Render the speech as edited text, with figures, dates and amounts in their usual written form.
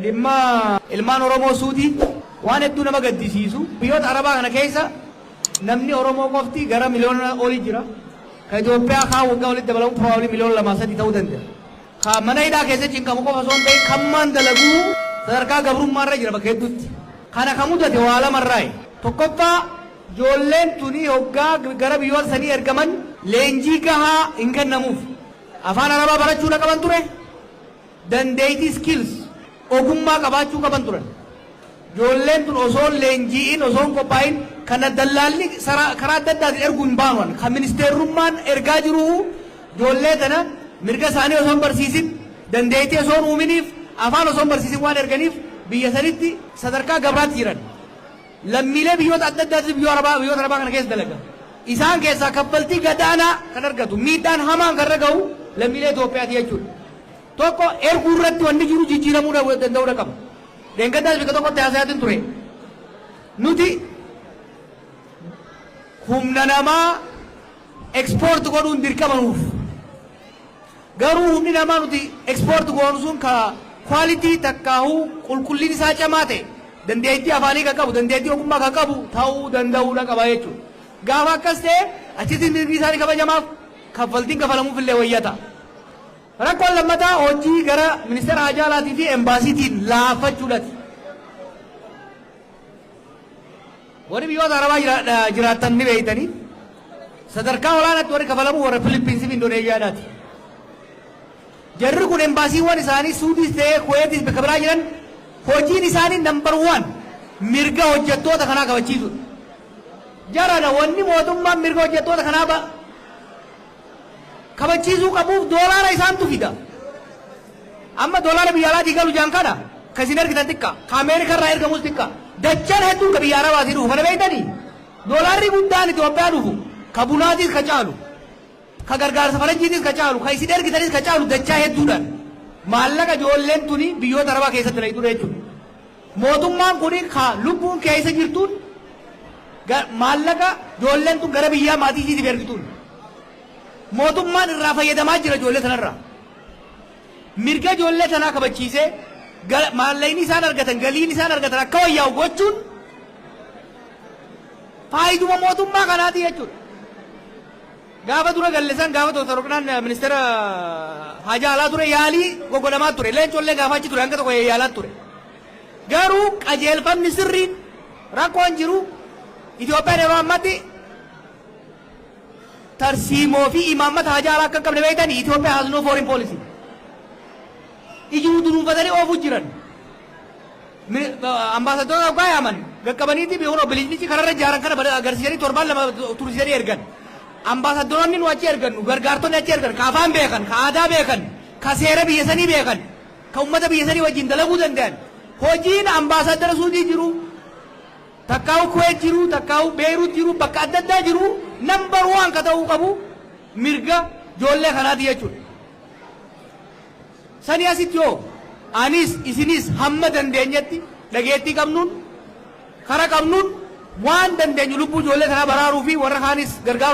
dhimma ilmaan Oromoo suutii waan hedduu nama gaddisiisu biyyoota Arabaa kana keessa namni Oromoo qofti gara miliyoona olii jira. Ka Itoophiyaa kaa waggaa walitti dabalamu probably miliyoona 2-3 ta'uu danda'a. Ka mana hidhaa keessa cinqamu qofa osoo hin ta'in kammaan dalaguu sadarkaa gabrummaarra jira bakka hedduutti. Kana kan mudate waa lamarraayi. Tokkoffaa ijoolleen tuni hoggaa gara biyyoota sanii ergaman leenjii gahaa hin kennamuuf. Afaan Arabaa barachuudha qaban ture. Dandeettii skills ogummaa qabaachuu qaban turan. Ijoolleen tun osoo leenjiin osoo qophaa'in kana dallaalli karaa adda addaatiin erguun baanuun kan ministeerummaan ergaa jiru ijoollee tana mirga isaanii osoo barsiisin dandeettii osoo uuminiif afaan osoo barsiisin waan erganiif biyya sanitti sadarkaa gabraatti jiran. Lammiilee biyyoota adda addaatti biyyoota Arabaa kana keessa dalaga. Isaan keessaa kaffaltii gadaanaa kan argatu miidhaan hamaan kan raga'u lammiilee Itoophiyaati jechuudha. Tokko erguu irratti wanti jiru jijjiiramuu danda'uu qaba. Deengaddaas bika tokkotti haasa'aatiin ture. Nuti humna namaa ekspoort godhuun dirqamanuuf. Garuu humni namaa nuti ekspoort goonu sun ka kwaalitii takkaahuu qulqulliin isaa cimaa ta'e dandeettii afaanii kan qabu dandeettii ogummaa kan qabu ta'uu danda'uudha qaba jechuudha. Gaafa akkas ta'e achitti mirgi isaanii kabajamaaf kaffaltiin kafalamuuf illee wayyata. Rakkoon lammataa hojii gara ministeera hajaa alaatii fi embaasiitiin laafachuudhaati. Warri biyyoota Arabaa jiraatan ni beeytanii sadarkaa olaanaatti warri kafalamu warra Filiippiinsi fi Indooneeziyaadhaati. Jarri kun embaasiiwwan isaanii Suudiis ta'ee Kuweetis bakka biraa jiran hojiin isaanii nambar 1 mirga hojjettoota kanaa kabachiisudha. Jarana wanni mootummaan mirga hojjettoota kanaa kabachiisuu qabuuf doolaara isaantu fida. Amma doolaara biyya alaatii galu jaan kana kasin ergitan xiqqa ka Ameerikarraa ergamus xiqqa dachaan hedduun ka biyya Arabaatii dhufu kana beektanii doolaarri guddaan Itoophiyaa dhufu ka bunaatis ka caalu ka gargaarsa faranjiitis ka caalu ka isin ergitanis ka caalu dachaa hedduudhaan maallaqa ijoolleen tuni biyyoota Arabaa keessatti na hidhuudha jechuudha. Mootummaan kuni ka lubbuun keessa jirtuun maallaqa ijoolleen tun gara biyyaa maatii isiitiif ergituun. Mootummaan irraa fayyadamaa jira ijoollee sanarraa. Mirga ijoollee sanaa kabachiisee maallaqni isaan argatan galiin isaan argatan akka wayyaa'u gochuun faayiduma mootummaa kanaati jechuudha. Gaafa dura galleessan gaafa Dr. Roqnaan ministeera hajaa alaa ture yaalii goggodamaa ture. Leencollee gaafa achi ture hanga tokko yaalaa ture. Garuu qajeelfamni sirriin rakkoon jiru Itoophiyaan yeroo ammatti tarsiimoo fi imaammata hajaa alaa akka hin qabne beektanii Itoophiyaa has no foreign policy. Ijuu dunuunfatanii oofuu jiran. Ambaasaaddoota ogaa yaaman gaqqabaniiti beekuun bilisnichi kararra ijaaran kana agarsiisanii 7 turisanii ergan. Ambaasaaddoonni nu achi ergan gargaartonni achi ergan ka afaan beekan ka aadaa beekan ka seera biyya sanii beekan ka uummata biyya sanii wajjin dalaguu danda'an. Hojiin ambaasaadara Suudii jiru takkaa'u Kuweet jiru takkaa'u Beeruut jiru bakka adda addaa jiru nambar 1 ka ta'uu qabu mirga ijoollee kanaati jechuudha. Sani asitti yoo anis isinis hamma dandeenyetti dhageettii qabnuun kara qabnuun waan dandeenyu lubbuu ijoollee kanaa baraaruu fi warra kaanis gargaaru.